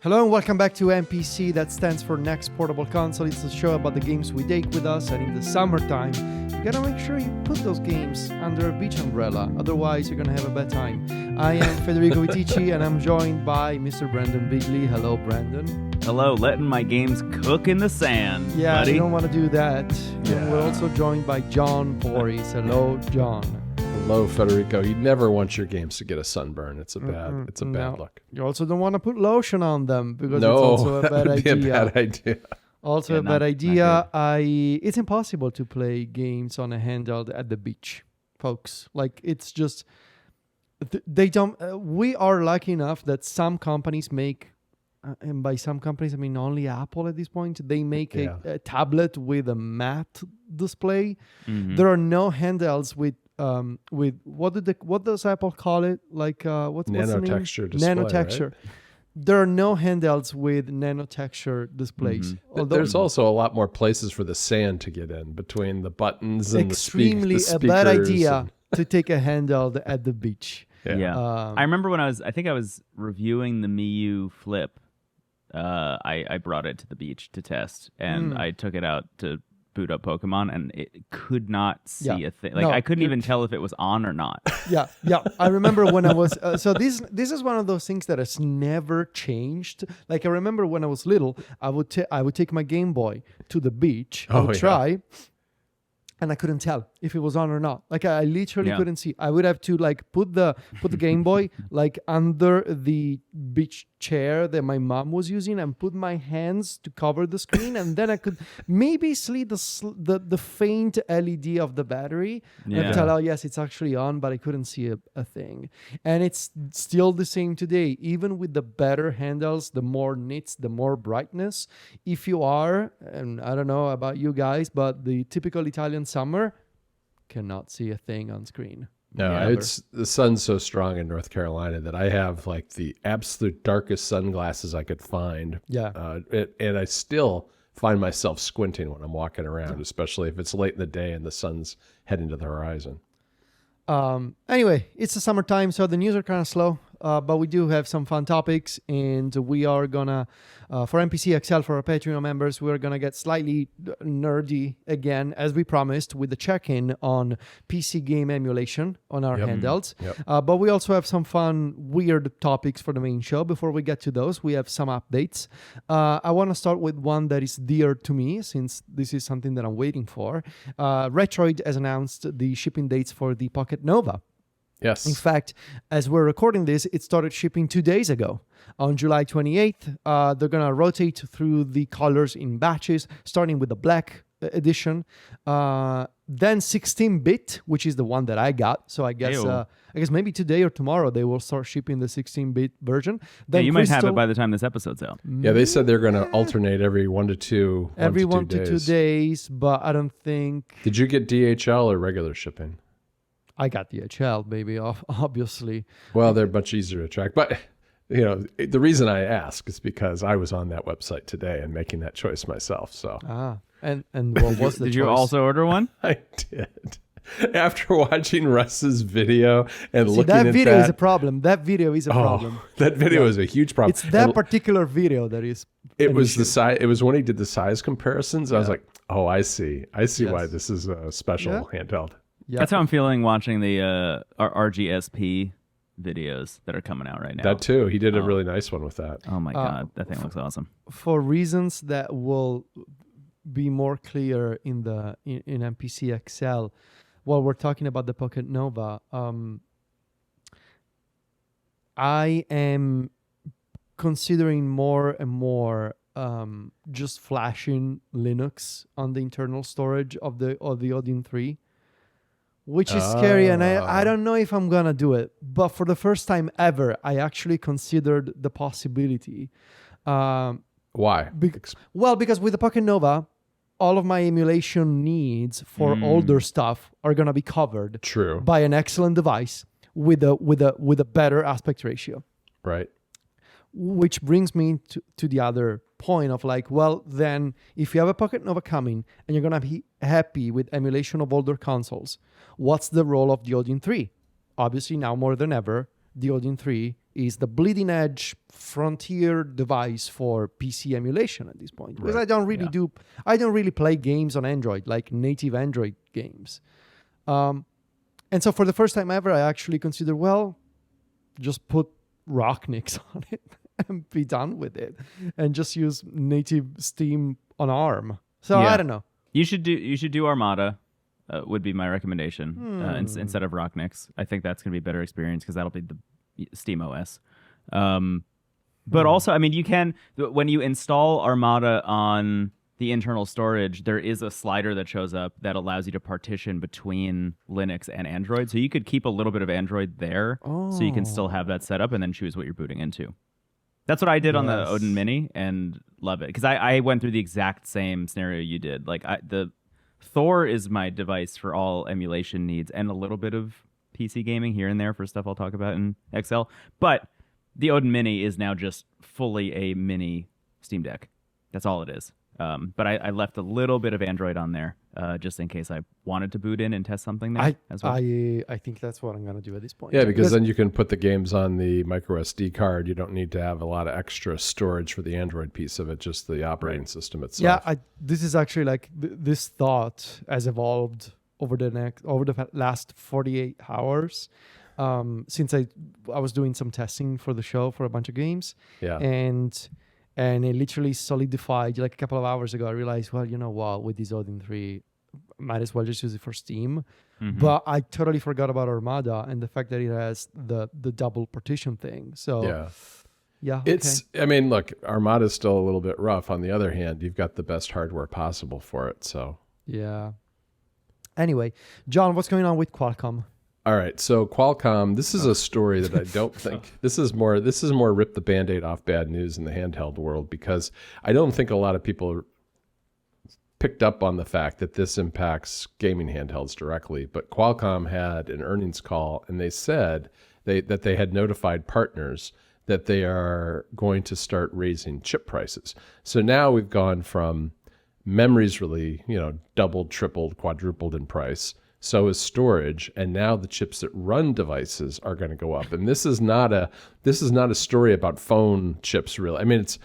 Hello and welcome back to NPC, that stands for Next Portable Console. It's a show about the games we take with us, and in the summertime, you gotta make sure you put those games under a beach umbrella, otherwise you're gonna have a bad time. I am Federico Vitici, and I'm joined by Mr. Brendon Bigley. Hello, Brendon. Hello, letting my games cook in the sand, Yeah, buddy. you don't want to do that. Yeah. And we're also joined by John Porres. Hello, John. Hello, Federico. You never want your games to get a sunburn. It's a bad No. look. You also don't want to put lotion on them because No, it's also a that bad would idea. be a bad idea. Also Yeah, a bad not idea. It's impossible to play games on a handheld at the beach, folks. Like, it's just they don't. We are lucky enough that some companies make, and by some companies I mean only Apple at this point. They make a tablet with a matte display. Mhm. There are no handhelds with what does Apple call it? Like what's the name? Nanotexture display, Nanotexture. right? There are no handhelds with nanotexture displays. Although There's also a lot more places for the sand to get in between the buttons and extremely the a bad speakers idea and- to take a handheld at the beach. Yeah. I remember when I think I was reviewing the Miu Flip. I brought it to the beach to test, and I took it out to boot up Pokemon, and it could not see a thing. Like, No, I couldn't even tell if it was on or not. Yeah. I remember when I was so this is one of those things that has never changed. Like, I remember when I was little, I would take my Game Boy to the beach. I would try, and I couldn't tell if it was on or not. Like, I literally couldn't see. I would have to like put the Game Boy like under the beach chair that my mom was using and put my hands to cover the screen, and then I could maybe see the faint LED of the battery and tell, oh yes, it's actually on, but I couldn't see a thing. And it's still the same today, even with the better handles, the more nits, the more brightness. If you are, and I don't know about you guys, but the typical Italian summer cannot see a thing on screen. No, it's the sun's so strong in North Carolina that I have like the absolute darkest sunglasses I could find. Yeah. And I still find myself squinting when I'm walking around, especially if it's late in the day and the sun's heading to the horizon. Anyway, it's the summertime, so the news are kind of slow, but we do have some fun topics, and we are gonna, for NPC XL, for our Patreon members, we're gonna get slightly nerdy again, as we promised, with the check-in on PC game emulation on our handhelds. But we also have some fun, weird topics for the main show. Before we get to those, we have some updates. I want to start with one that is dear to me, since this is something that I'm waiting for. Retroid has announced the shipping dates for the Pocket Nova. Yes. In fact, as we're recording this, it started shipping 2 days ago. On July 28th, they're going to rotate through the colors in batches, starting with the black edition, then 16-bit, which is the one that I got. So I guess maybe today or tomorrow they will start shipping the 16-bit version. Then you might have it by the time this episode's out. Yeah, they said they're going to alternate every 1 to 2 every 1 to 2 days, but I don't think... Did you get DHL or regular shipping? I got the HL, baby, obviously. Well, they're much easier to track. But, you know, the reason I ask is because I was on that website today and making that choice myself. So And what was the Did choice? you also order one? I did. After watching Russ's video and looking that at video that, is a problem. That video is a problem. That video is a huge problem. It's that particular video that is. It was the size. It was when he did the size comparisons. I was like, oh, I see why this is a special handheld. Yeah. That's how I'm feeling watching the RGSP videos that are coming out right now. That too. He did a really nice one with that. Oh my God, that thing looks awesome. For reasons that will be more clear in NPC XL, while we're talking about the Pocket Nova, I am considering more and more just flashing Linux on the internal storage of the Odin 3. Which is scary, and I don't know if I'm gonna do it. But for the first time ever, I actually considered the possibility. Why? Because with the Pocket Nova, all of my emulation needs for older stuff are gonna be covered by an excellent device with a better aspect ratio. Right. Which brings me to the other point of like, well, then if you have a Pocket Nova coming and you're going to be happy with emulation of older consoles, what's the role of the Odin 3? Obviously, now more than ever, the Odin 3 is the bleeding edge frontier device for PC emulation at this point. Because I don't really play games on Android, like native Android games. And so for the first time ever, I actually considered, just put Rocknix on it and be done with it, and just use native Steam on ARM. So I don't know. You should do Armada. Would be my recommendation instead of Rocknix. I think that's going to be a better experience because that'll be the Steam OS. But also, I mean, you can, when you install Armada on the internal storage, there is a slider that shows up that allows you to partition between Linux and Android. So you could keep a little bit of Android there, so you can still have that set up and then choose what you're booting into. That's what I did on the Odin Mini and love it. Because I went through the exact same scenario you did. Like the Thor is my device for all emulation needs and a little bit of PC gaming here and there for stuff I'll talk about in XL. But the Odin Mini is now just fully a mini Steam Deck. That's all it is. But I left a little bit of Android on there just in case I wanted to boot in and test something there as well. I think that's what I'm going to do at this point. Yeah, because then you can put the games on the micro SD card. You don't need to have a lot of extra storage for the Android piece of it, just the operating system itself. Yeah, this is actually like this thought has evolved over the last 48 hours since I was doing some testing for the show for a bunch of games. Yeah. And it literally solidified like a couple of hours ago. I realized, with this Odin 3, might as well just use it for Steam. Mm-hmm. But I totally forgot about Armada and the fact that it has the double partition thing. So yeah, it's. I mean, look, Armada's still a little bit rough. On the other hand, you've got the best hardware possible for it. So yeah. Anyway, John, what's going on with Qualcomm? All right, so Qualcomm, this is a story that I don't think, this is more rip the Band-Aid off bad news in the handheld world, because I don't think a lot of people picked up on the fact that this impacts gaming handhelds directly. But Qualcomm had an earnings call, and they said that they had notified partners that they are going to start raising chip prices. So now we've gone from memory's really, doubled, tripled, quadrupled in price. So is storage, and now the chips that run devices are going to go up. And this is not a story about phone chips, really. I mean, it's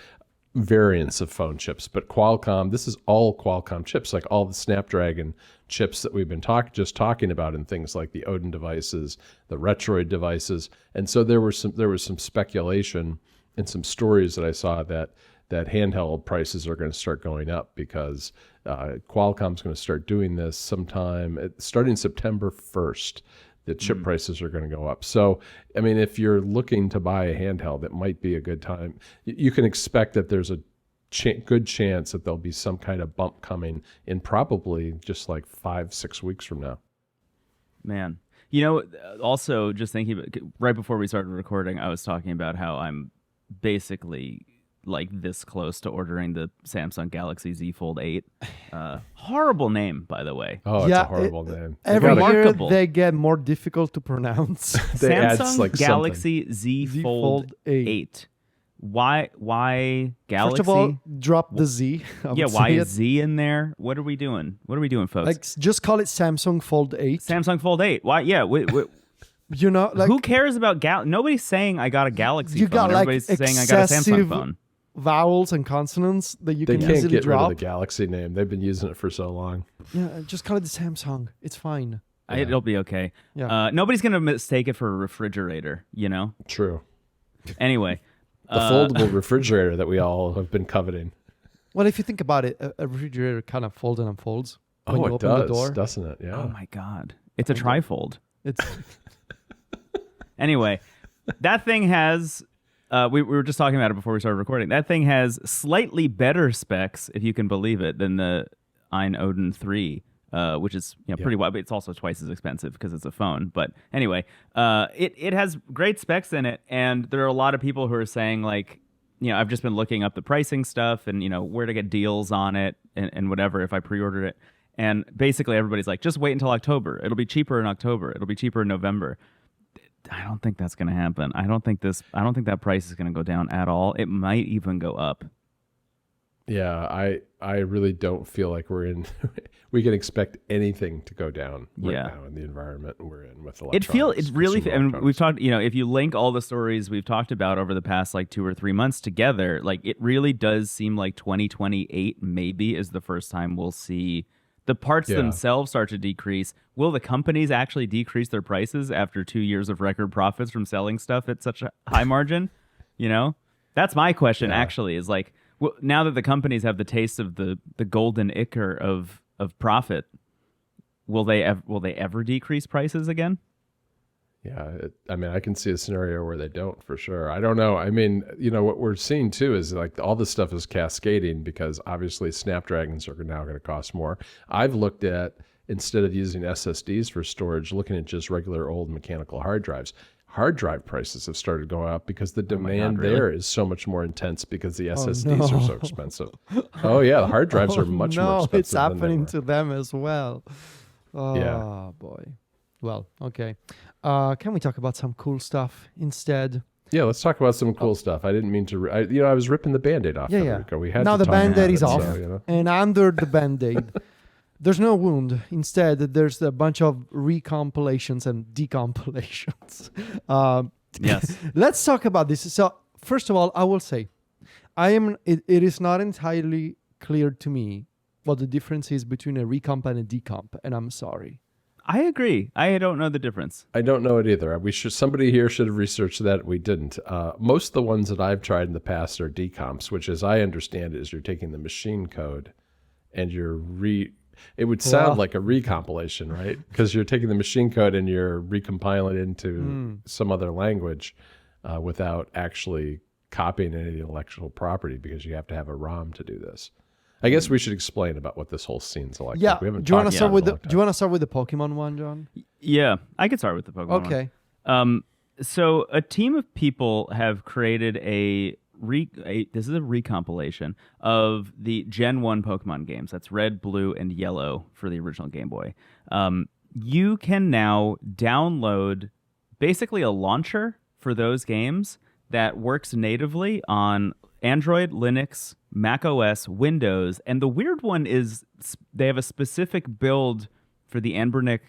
variants of phone chips, but Qualcomm. This is all Qualcomm chips, like all the Snapdragon chips that we've been talking about in things like the Odin devices, the Retroid devices. And so there was some speculation and some stories that I saw that handheld prices are going to start going up because Qualcomm's going to start doing this starting September 1st. The chip prices are going to go up. So, I mean, if you're looking to buy a handheld, it might be a good time. You can expect that there's a good chance that there'll be some kind of bump coming in probably just like 5-6 weeks from now. Man. Also just thinking about, right before we started recording, I was talking about how I'm basically like this close to ordering the Samsung Galaxy Z Fold 8. Horrible name, by the way. Oh, it's a horrible name. Every year they get more difficult to pronounce. Samsung Galaxy Z Fold 8. Why Galaxy? First of all, drop the Z. Why is Z in there? What are we doing? What are we doing, folks? Like, just call it Samsung Fold 8. Samsung Fold 8. Why? Yeah. Who cares about Nobody's saying I got a Galaxy phone. Everybody's saying I got a Samsung phone. Vowels and consonants that you can easily drop. They can't get rid of the Galaxy name. They've been using it for so long. Yeah, just call it the Samsung. It's fine. It'll be okay. Yeah. Nobody's going to mistake it for a refrigerator, True. Anyway. The foldable refrigerator that we all have been coveting. Well, if you think about it, a refrigerator kind of folds and unfolds when you open the door. Doesn't it? Yeah. Oh, my God. It's a trifold. It's... Anyway, that thing has... we were just talking about it before we started recording. That thing has slightly better specs, if you can believe it, than the Odin 3, which is pretty wide, but it's also twice as expensive because it's a phone. But anyway, it has great specs in it, and there are a lot of people who are saying, like, I've just been looking up the pricing stuff and, where to get deals on it and whatever if I pre-ordered it. And basically everybody's like, just wait until October. It'll be cheaper in October. It'll be cheaper in November. I don't think that's going to happen. I don't think that price is going to go down at all. It might even go up. Yeah, I really don't feel like we're in. We can expect anything to go down now in the environment we're in with electronics. I mean, we've talked. If you link all the stories we've talked about over the past like 2 or 3 months together, like it really does seem like 2028 maybe is the first time we'll see the parts themselves start to decrease. Will the companies actually decrease their prices after 2 years of record profits from selling stuff at such a high margin? That's my question. Actually, is like. Well, now that the companies have the taste of the golden ichor of profit, will they ever decrease prices again? Yeah, I mean, I can see a scenario where they don't for sure. I don't know. I mean, what we're seeing too is like all this stuff is cascading because obviously Snapdragons are now going to cost more. I've looked at, instead of using SSDs for storage, looking at just regular old mechanical hard drives. Hard drive prices have started going up because the demand there is so much more intense because the SSDs are so expensive. Oh yeah, the hard drives are much more expensive. It's happening to them as well. Oh boy. Well, okay. Can we talk about some cool stuff instead? Yeah, let's talk about some cool stuff. I didn't mean to. I was ripping the Band-Aid off. Federico. We had now to the Band-Aid is off, so, and under the Band-Aid. There's no wound. Instead, there's a bunch of recompilations and decompilations. Yes. Let's talk about this. So, first of all, I will say, it is not entirely clear to me what the difference is between a recomp and a decomp, and I'm sorry. I agree. I don't know the difference. I don't know it either. Somebody here should have researched that. We didn't. Most of the ones that I've tried in the past are decomps, which, as I understand it, is you're taking the machine code and you're It would sound like a recompilation, right? Because you're taking the machine code and you're recompiling it into some other language without actually copying any of the intellectual property, because you have to have a ROM to do this. I guess we should explain about what this whole scene's like. Yeah. We haven't do you want to start with the Pokemon one, John? Yeah, I could start with the Pokemon one. Okay. So a team of people have created this is a recompilation of the Gen 1 Pokemon games. That's Red, Blue, and Yellow for the original Game Boy. You can now download basically a launcher for those games that works natively on Android, Linux, Mac OS, Windows, and the weird one is they have a specific build for the Anbernic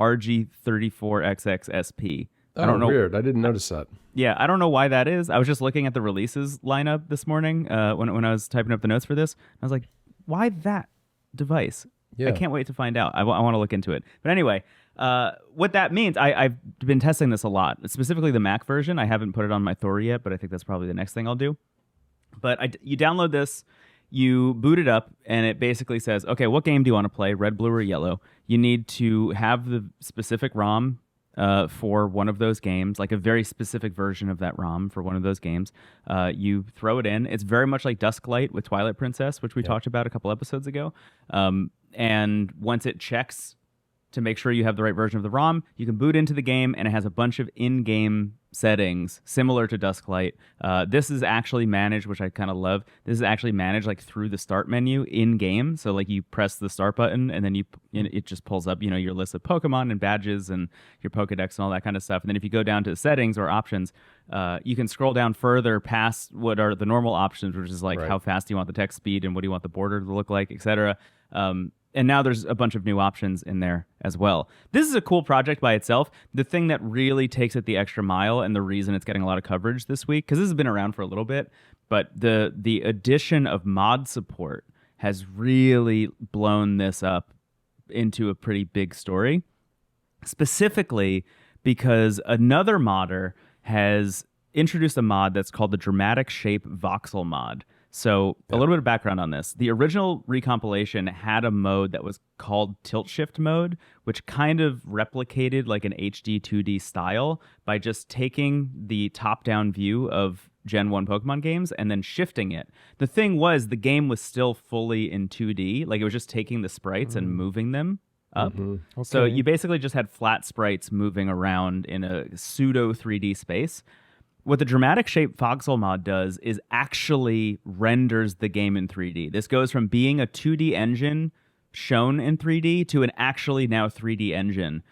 RG34XX SP. I don't know. Weird. I didn't notice that. Yeah, I don't know why that is. I was just looking at the releases lineup this morning when I was typing up the notes for this. I was like, why that device? Yeah. I can't wait to find out. I want to look into it. But anyway, what that means, I've been testing this a lot, specifically the Mac version. I haven't put it on my Thor yet, but I think that's probably the next thing I'll do. But you download this, you boot it up, and it basically says, okay, what game do you want to play, red, blue, or yellow? You need to have the specific ROM for one of those games, like a very specific version of that ROM for one of those games. You throw it in. It's very much like Dusklight with Twilight Princess, which we talked about a couple episodes ago. And once it checks to make sure you have the right version of the ROM, you can boot into the game, and it has a bunch of in-game settings similar to Dusklight. This is actually managed, which I kind of love. This is actually managed like through the start menu in-game. So like you press the start button, and then it just pulls up your list of Pokemon and badges and your Pokedex and all that kind of stuff. And then if you go down to settings or options, you can scroll down further past what are the normal options, which is like how fast do you want the text speed and what do you want the border to look like, etc. And now there's a bunch of new options in there as well. This is a cool project by itself. The thing that really takes it the extra mile, and the reason it's getting a lot of coverage this week, because this has been around for a little bit, but the addition of mod support has really blown this up into a pretty big story. Specifically because another modder has introduced a mod that's called the Dramatic Shape Voxel mod. So a little bit of background on this. The original recompilation had a mode that was called Tilt Shift mode, which kind of replicated like an HD 2D style by just taking the top-down view of Gen 1 Pokemon games and then shifting it. The thing was, the game was still fully in 2D. Like it was just taking the sprites and moving them up. Okay. So you basically just had flat sprites moving around in a pseudo 3D space. What the Dramatic Shape Voxel mod does is actually renders the game in 3D. This goes from being a 2D engine shown in 3D to an actually now 3D engine.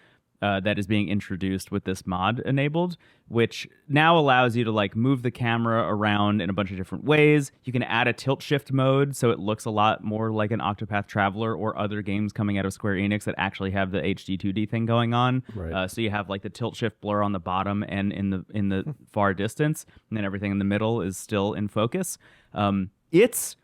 that is being introduced with this mod enabled, which now allows you to like move the camera around in a bunch of different ways. You can add a tilt shift mode so it looks a lot more like an Octopath Traveler or other games coming out of Square Enix that actually have the HD 2D thing going on. Right. So you have like the tilt shift blur on the bottom and in the far distance, and then everything in the middle is still in focus. It's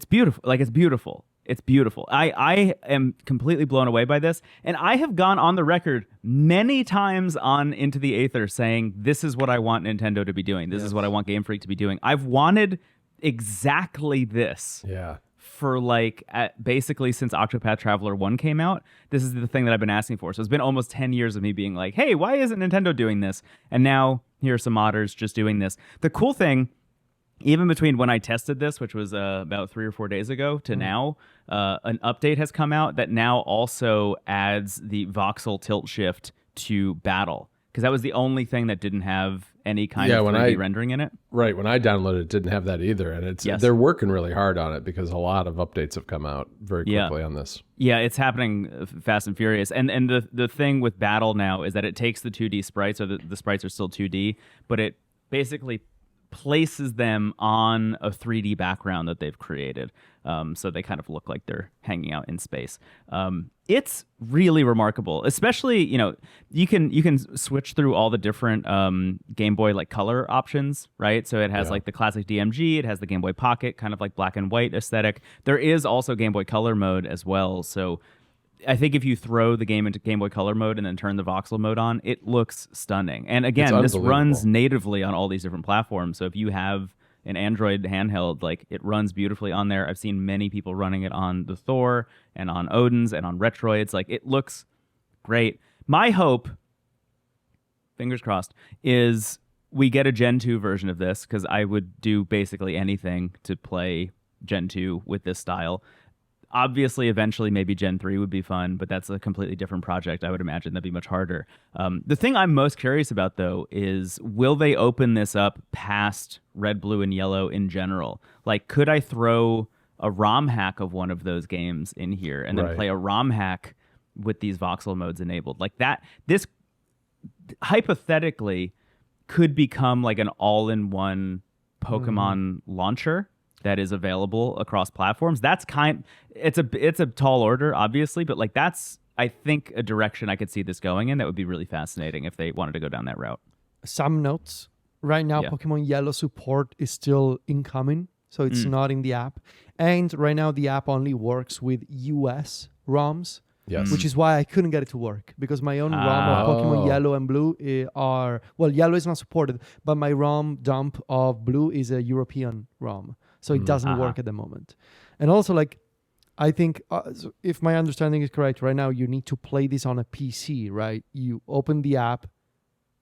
beautiful. Like, it's beautiful. It's beautiful. I am completely blown away by this. And I have gone on the record many times on Into the Aether saying, this is what I want Nintendo to be doing. This is what I want Game Freak to be doing. I've wanted exactly this for like basically since Octopath Traveler 1 came out. This is the thing that I've been asking for. So it's been almost 10 years of me being like, hey, why isn't Nintendo doing this? And now here are some modders just doing this. The cool thing, even between when I tested this, which was about 3 or 4 days ago, to now, an update has come out that now also adds the voxel tilt shift to Battle, because that was the only thing that didn't have any kind of 3D rendering in it. Right, when I downloaded it, didn't have that either, and they're working really hard on it because a lot of updates have come out very quickly on this. Yeah, it's happening fast and furious. And the thing with Battle now is that it takes the 2D sprites, or the sprites are still 2D, but it basically places them on a 3D background that they've created, so they kind of look like they're hanging out in space. It's really remarkable, especially, you can switch through all the different Game Boy like color options, right? So it has like the classic DMG, it has the Game Boy Pocket, kind of like black and white aesthetic. There is also Game Boy Color mode as well, so I think if you throw the game into Game Boy Color mode and then turn the voxel mode on, it looks stunning. And again, this runs natively on all these different platforms. So if you have an Android handheld, like, it runs beautifully on there. I've seen many people running it on the Thor and on Odin's and on Retroids. Like, it looks great. My hope, fingers crossed, is we get a Gen 2 version of this, because I would do basically anything to play Gen 2 with this style. Obviously, eventually, maybe Gen 3 would be fun, but that's a completely different project. I would imagine that'd be much harder. The thing I'm most curious about, though, is will they open this up past red, blue, and yellow in general? Like, could I throw a ROM hack of one of those games in here and then play a ROM hack with these voxel modes enabled? Like that, this hypothetically could become like an all-in-one Pokemon launcher that is available across platforms. It's a tall order, obviously, but like that's, I think, a direction I could see this going in that would be really fascinating if they wanted to go down that route. Some notes. Right now, Pokemon Yellow support is still incoming, so it's not in the app. And right now, the app only works with US ROMs, which is why I couldn't get it to work, because my own ROM of Pokemon Yellow and Blue Yellow is not supported, but my ROM dump of Blue is a European ROM. So it doesn't work at the moment. And also, like, I think, if my understanding is correct, right now you need to play this on a PC, right? You open the app,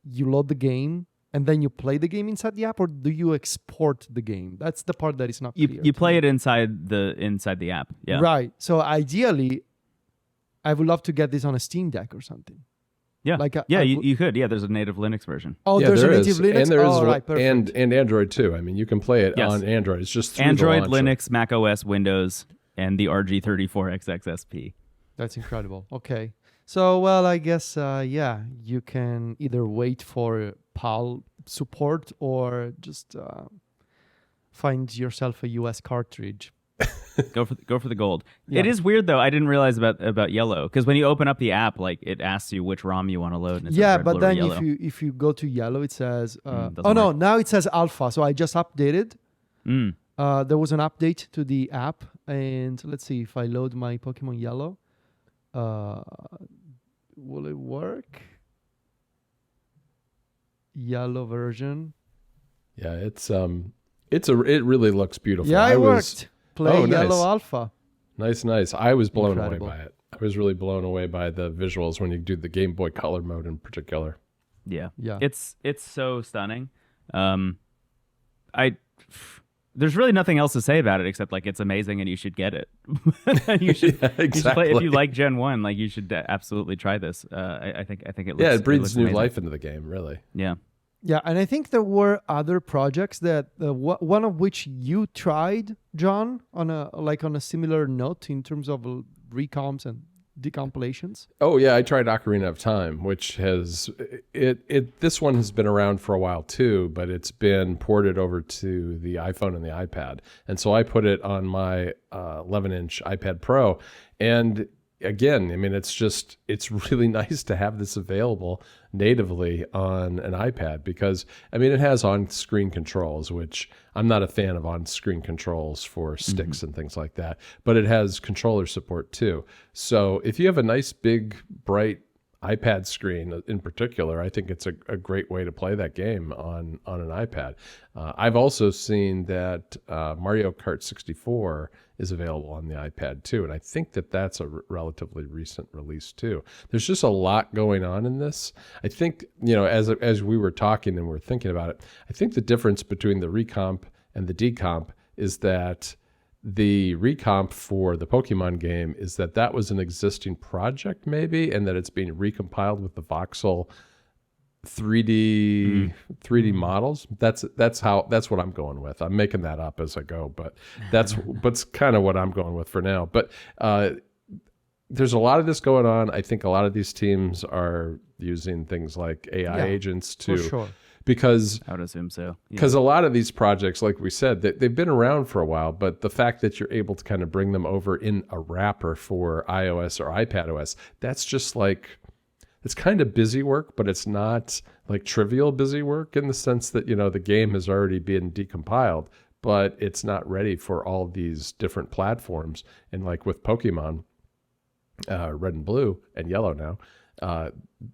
you load the game, and then you play the game inside the app, or do you export the game? That's the part that is not clear. You play it inside the app, yeah. Right. So ideally, I would love to get this on a Steam Deck or something. Yeah, you could. Yeah, there's a native Linux version. Oh, there's a native Linux? And there is perfect. And Android too. I mean, you can play it on Android. It's just through Android, the launcher. Linux, Mac OS, Windows, and the RG34XXSP. That's incredible. Okay. So, well, I guess, you can either wait for PAL support or just find yourself a US cartridge. Go for the gold. Yeah. It is weird, though. I didn't realize about yellow, because when you open up the app, like, it asks you which ROM you want to load. And it says red, but blue, then or yellow. if you go to yellow, it says now it says alpha. So I just updated. There was an update to the app, and let's see if I load my Pokemon Yellow. Will it work? Yellow version. Yeah, it really looks beautiful. Yeah, it worked. Play nice. Yellow Alpha. Nice. I was blown away by it. I was really blown away by the visuals when you do the Game Boy Color mode in particular. Yeah. It's so stunning. There's really nothing else to say about it except, like, it's amazing and you should get it. you should play, if you like Gen 1, like, you should absolutely try this. I think it looks, it breathes new life into the game, really. Yeah. Yeah, and I think there were other projects that one of which you tried, John, on a similar note in terms of recomps and decompilations? Oh yeah, I tried Ocarina of Time, which has this one has been around for a while too, but it's been ported over to the iPhone and the iPad. And so I put it on my 11-inch iPad Pro, and again, I mean, it's really nice to have this available natively on an iPad because, I mean, it has on-screen controls, which I'm not a fan of on-screen controls for sticks and things like that, but it has controller support too. So if you have a nice, big, bright iPad screen in particular, I think it's a great way to play that game on an iPad. I've also seen that Mario Kart 64 is available on the iPad too, and I think that that's a relatively recent release too. There's just a lot going on in this. I think, as we were talking and we're thinking about it, I think the difference between the Recomp and the Decomp is that the Recomp for the Pokemon game is that was an existing project maybe, and that it's being recompiled with the voxel 3D models. That's what I'm going with. I'm making that up as I go, but that's kind of what I'm going with for now. But there's a lot of this going on. I think a lot of these teams are using things like AI agents to, for sure. Because I would assume so. Because a lot of these projects, like we said, they've been around for a while, but the fact that you're able to kind of bring them over in a wrapper for iOS or iPadOS, that's just like, it's kind of busy work, but it's not like trivial busy work in the sense that, the game has already been decompiled, but it's not ready for all these different platforms. And like with Pokemon, Red and Blue and Yellow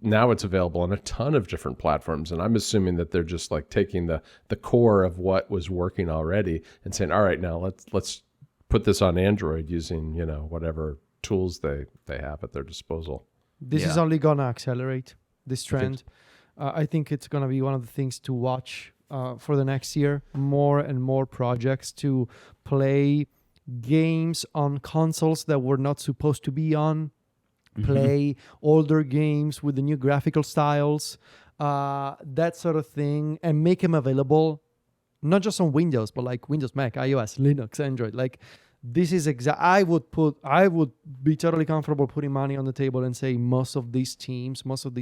now it's available on a ton of different platforms. And I'm assuming that they're just like taking the core of what was working already and saying, all right, now let's put this on Android using, whatever tools they have at their disposal. This is only going to accelerate this trend. I think it's going to be one of the things to watch for the next year. More and more projects to play games on consoles that were not supposed to be on, play older games with the new graphical styles, that sort of thing, and make them available not just on Windows, but like Windows, Mac, iOS, Linux, Android. Like, this is I would be totally comfortable putting money on the table and say most of these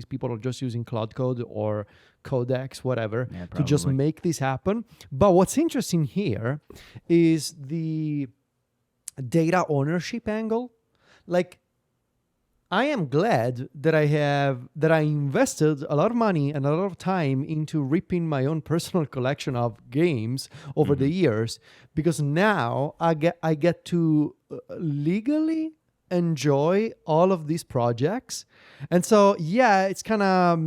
people are just using Cloud Code or Codex, whatever, to just make this happen. But what's interesting here is the data ownership angle. Like, I am glad that I invested a lot of money and a lot of time into ripping my own personal collection of games over the years, because now I get to legally enjoy all of these projects. And so, it's kind of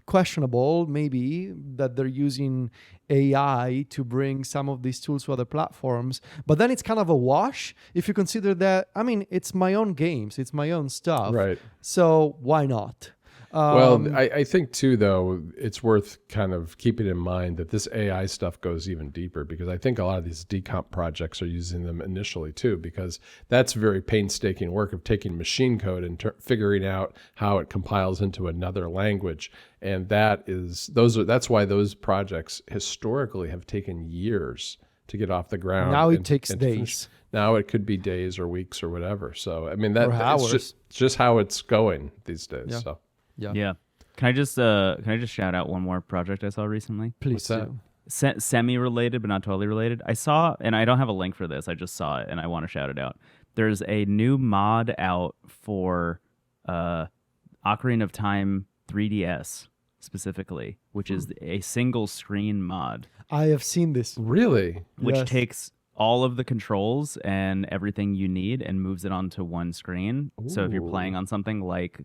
questionable maybe that they're using AI to bring some of these tools to other platforms, but then it's kind of a wash if you consider that, I mean, it's my own games, it's my own stuff. Right. So why not? Well, I think too, though, it's worth kind of keeping in mind that this AI stuff goes even deeper, because I think a lot of these decomp projects are using them initially too, because that's very painstaking work of taking machine code and figuring out how it compiles into another language. And that's why those projects historically have taken years to get off the ground. Now it takes days. Now it could be days or weeks or whatever. So, I mean, that's just how it's going these days. Yeah. So. Yeah. Can I just shout out one more project I saw recently? Please do. Semi-related, but not totally related. I saw, and I don't have a link for this, I just saw it, and I want to shout it out. There's a new mod out for Ocarina of Time 3DS, specifically, which is a single screen mod. I have seen this. Really? Which takes all of the controls and everything you need and moves it onto one screen. Ooh. So if you're playing on something like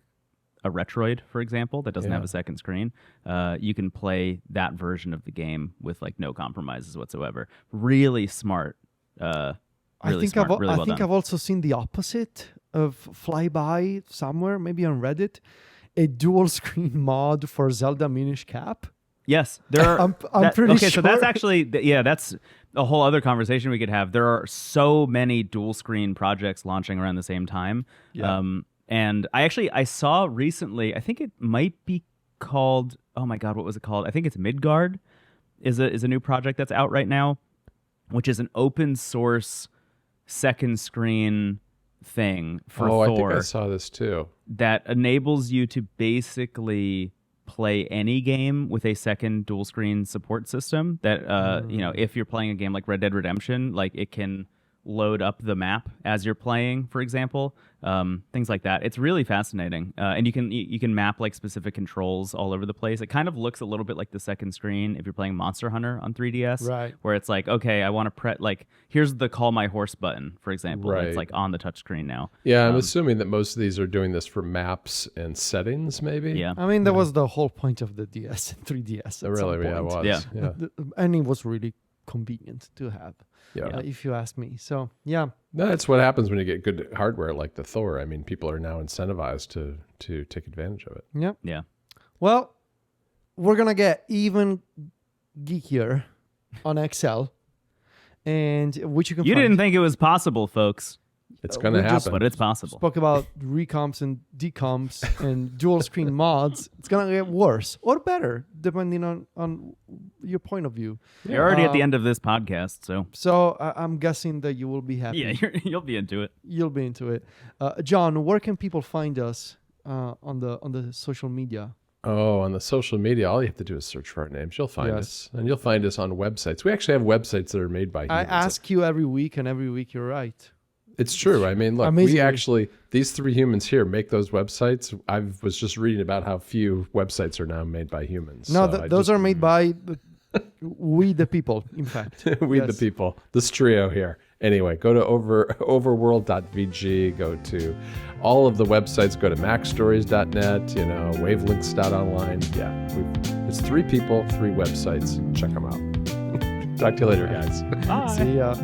a Retroid, for example, that doesn't have a second screen, you can play that version of the game with like no compromises whatsoever. Really smart. I think I've also seen the opposite of Flyby somewhere, maybe on Reddit, a dual screen mod for Zelda Minish Cap. Yes, there are. I'm pretty sure. So that's actually, that's a whole other conversation we could have. There are so many dual screen projects launching around the same time. Yeah. And I saw recently, I think it might be called, oh my God, what was it called? I think it's Midgard is a new project that's out right now, which is an open source second screen thing for I Thor think I saw this too. that enables you to basically play any game with a second dual screen support system. That if you're playing a game like Red Dead Redemption, like it can load up the map as you're playing, for example, things like that. It's really fascinating, and you can map like specific controls all over the place. It kind of looks a little bit like the second screen if you're playing Monster Hunter on 3DS, right? Where it's like, okay, I want to like here's the call my horse button, for example. Right. It's like on the touchscreen now. Yeah, I'm assuming that most of these are doing this for maps and settings, maybe. Yeah, I mean that was the whole point of the DS and 3DS. It really, yeah, it was. Yeah. And it was really convenient to have. Yeah. If you ask me. So yeah, No, that's what happens when you get good hardware like the Thor. I mean, people are now incentivized to take advantage of it. yeah. yeah. Well, we're gonna get even geekier on XL, and which you can. You find. didn't think it was possible, folks, It's going to we just happen. but it's possible. Spoke about recomps and decomps and dual screen mods. It's gonna get worse or better depending on your point of view. You're already at the end of this podcast, so So I'm guessing that you will be happy. yeah, you'll be into it. You'll be into it. John, where can people find us on the social media? Oh, on the social media, all you have to do is search for our names. You'll find Yes. us. And you'll find us on websites. We actually have websites that are made by I humans. ask you every week, and every week you're right. It's true. I mean, look, Amazing. we actually, these three humans here make those websites. I was just reading about how few websites are now made by humans. No, So those are made by we the people, in fact. we the Yes. people, this trio here. Anyway, go to overworld.vg, go to all of the websites, go to macstories.net, wavelinks.online. Yeah, it's three people, three websites. Check them out. Talk to you later, guys. Bye. See ya.